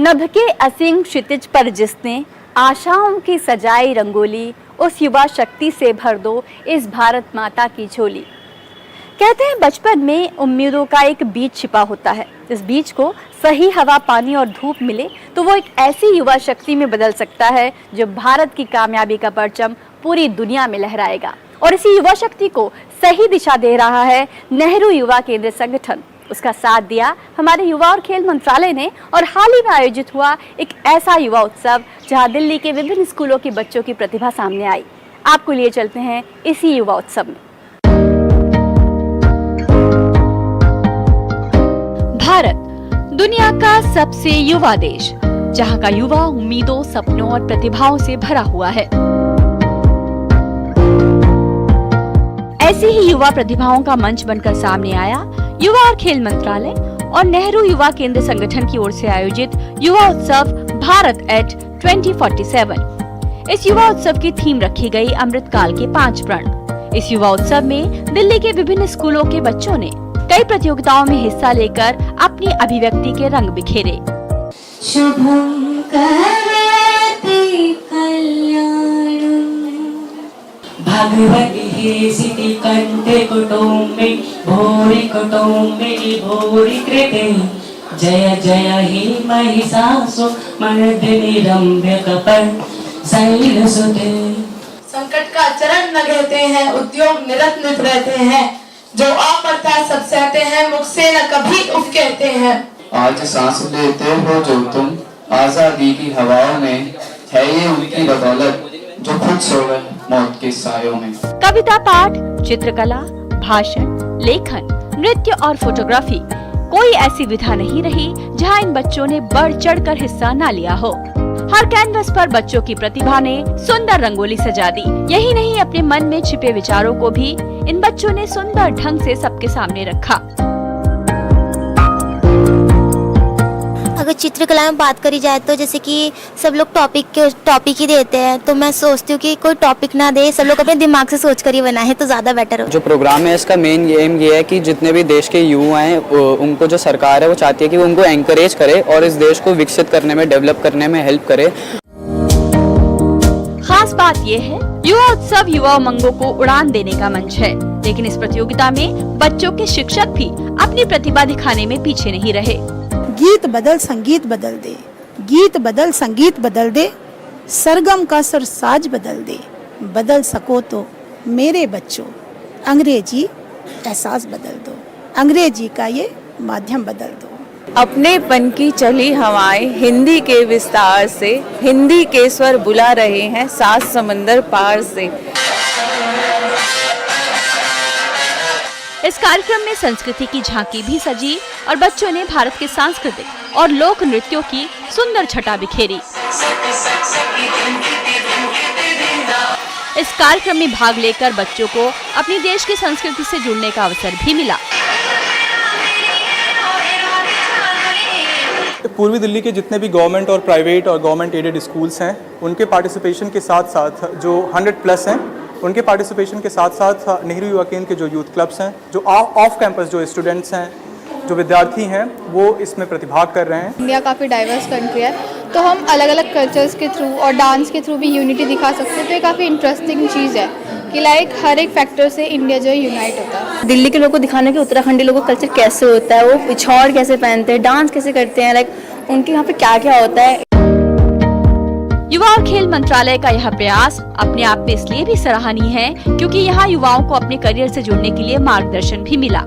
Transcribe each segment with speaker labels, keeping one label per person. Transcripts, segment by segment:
Speaker 1: नभ के असीम क्षितिज पर जिसने आशाओं की सजाई रंगोली, उस युवा शक्ति से भर दो इस भारत माता की झोली। कहते हैं बचपन में उम्मीदों का एक बीज छिपा होता है। इस बीज को सही हवा, पानी और धूप मिले तो वो एक ऐसी युवा शक्ति में बदल सकता है जो भारत की कामयाबी का परचम पूरी दुनिया में लहराएगा। और इसी युवा शक्ति को सही दिशा दे रहा है नेहरू युवा केंद्र संगठन। उसका साथ दिया हमारे युवा और खेल मंत्रालय ने और हाल ही में आयोजित हुआ एक ऐसा युवा उत्सव जहां दिल्ली के विभिन्न स्कूलों के बच्चों की प्रतिभा सामने आई। आपको लिए चलते हैं इसी युवा उत्सव में। भारत दुनिया का सबसे युवा देश, जहां का युवा उम्मीदों, सपनों और प्रतिभाओं से भरा हुआ है। ऐसी ही युवा प्रतिभाओं का मंच बनकर सामने आया युवा और खेल मंत्रालय और नेहरू युवा केंद्र संगठन की ओर से आयोजित युवा उत्सव भारत एट 2047। इस युवा उत्सव की थीम रखी गई अमृतकाल के 5 प्रण। इस युवा उत्सव में दिल्ली के विभिन्न स्कूलों के बच्चों ने कई प्रतियोगिताओं में हिस्सा लेकर अपनी अभिव्यक्ति के रंग बिखेरे।
Speaker 2: शुभं करते कल्याणं भगवती सिद्धि कंठे कुटुंबे भोरि कुटुंबे भोरि कृते जय जय हे महिषासुर मर्दिनी रम्य कपट शैलसुते।
Speaker 3: संकट का चरण न कहते हैं, उद्योग निरत रहते हैं, जो अप्रत्याशित सब सहते हैं, मुख से न कभी उफ कहते हैं।
Speaker 4: आज सांस लेते हो जो तुम आजादी की हवाओं में, है ये उनकी बदौलत जो खुद सो गए मौत के सायों में।
Speaker 1: कविता पाठ, चित्रकला, भाषण, लेखन, नृत्य और फोटोग्राफी, कोई ऐसी विधा नहीं रही जहां इन बच्चों ने बढ़ चढ़कर हिस्सा न लिया हो। हर कैनवस पर बच्चों की प्रतिभा ने सुंदर रंगोली सजा दी। यही नहीं, अपने मन में छिपे विचारों को भी इन बच्चों ने सुंदर ढंग से सबके सामने रखा।
Speaker 5: अगर चित्रकला में बात करी जाए तो जैसे कि सब लोग टॉपिक ही देते हैं, तो मैं सोचती हूँ कि कोई टॉपिक ना दे, सब लोग अपने दिमाग से सोच कर ही बनाए तो ज़्यादा बेटर हो।
Speaker 6: जो प्रोग्राम है इसका मेन एम ये है कि जितने भी देश के युवा हैं उनको जो सरकार है वो चाहती है कि वो उनको एनकरेज करे और इस देश को विकसित करने में, डेवलप करने में हेल्प करे।
Speaker 1: खास बात ये है, युवा उत्सव युवा उमंगों को उड़ान देने का मंच है, लेकिन इस प्रतियोगिता में बच्चों के शिक्षक भी अपनी प्रतिभा दिखाने में पीछे नहीं रहे।
Speaker 7: गीत बदल संगीत बदल दे, गीत बदल संगीत बदल दे, सरगम का सुर साज बदल दे, बदल सको तो मेरे बच्चों अंग्रेजी एहसास बदल दो, अंग्रेजी का ये माध्यम बदल दो।
Speaker 8: अपनेपन की चली हवाएं हिंदी के विस्तार से, हिंदी के स्वर बुला रहे हैं 7 समंदर पार से।
Speaker 1: इस कार्यक्रम में संस्कृति की झांकी भी सजी और बच्चों ने भारत के सांस्कृतिक और लोक नृत्यों की सुंदर छटा बिखेरी। इस कार्यक्रम में भाग लेकर बच्चों को अपनी देश की संस्कृति से जुड़ने का अवसर भी मिला।
Speaker 9: पूर्वी दिल्ली के जितने भी गवर्नमेंट और प्राइवेट और गवर्नमेंट एडेड स्कूल्स हैं, उनके पार्टिसिपेशन के साथ साथ जो 100+ हैं, उनके पार्टिसिपेशन के साथ साथ नेहरू युवा केंद्र के जो यूथ क्लब्स हैं, जो ऑफ कैंपस जो स्टूडेंट्स हैं, जो विद्यार्थी हैं, वो इसमें प्रतिभाग कर रहे हैं।
Speaker 10: इंडिया काफ़ी डाइवर्स कंट्री है, तो हम अलग अलग कल्चर्स के थ्रू और डांस के थ्रू भी यूनिटी दिखा सकते हैं। तो ये काफ़ी इंटरेस्टिंग चीज़ है कि लाइक हर एक फैक्टर से इंडिया जो है यूनाइट होता है।
Speaker 8: दिल्ली के लोगों को दिखाना कि उत्तराखंडी लोगों का कल्चर कैसे होता है, वो पिछौड़ कैसे पहनते हैं, डांस कैसे करते हैं, लाइक उनके यहाँ पे क्या क्या होता है।
Speaker 1: युवा और खेल मंत्रालय का यह प्रयास अपने आप में इसलिए भी सराहनीय है क्योंकि यहाँ युवाओं को अपने करियर से जुड़ने के लिए मार्गदर्शन भी मिला।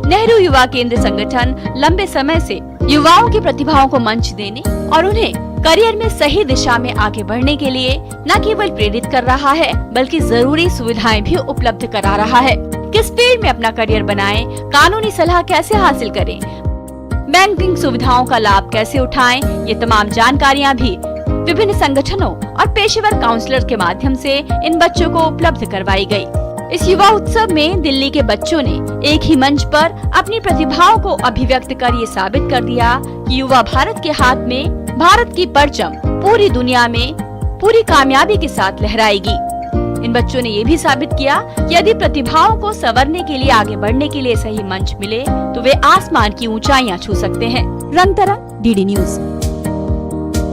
Speaker 1: नेहरू युवा केंद्र संगठन लंबे समय से युवाओं की प्रतिभाओं को मंच देने और उन्हें करियर में सही दिशा में आगे बढ़ने के लिए न केवल प्रेरित कर रहा है बल्कि जरूरी सुविधाएं भी उपलब्ध करा रहा है। किस फील्ड में अपना करियर बनाएं, कानूनी सलाह कैसे हासिल करें, बैंकिंग सुविधाओं का लाभ कैसे उठाएं, ये तमाम जानकारियाँ भी विभिन्न संगठनों और पेशेवर काउंसलर के माध्यम से इन बच्चों को उपलब्ध करवाई गई। इस युवा उत्सव में दिल्ली के बच्चों ने एक ही मंच पर अपनी प्रतिभाओं को अभिव्यक्त कर ये साबित कर दिया कि युवा भारत के हाथ में भारत की परचम पूरी दुनिया में पूरी कामयाबी के साथ लहराएगी। इन बच्चों ने ये भी साबित किया कि यदि प्रतिभाओं को संवरने के लिए, आगे बढ़ने के लिए सही मंच मिले तो वे आसमान की ऊंचाइयां छू सकते हैं। रंग तरंग, डीडी न्यूज।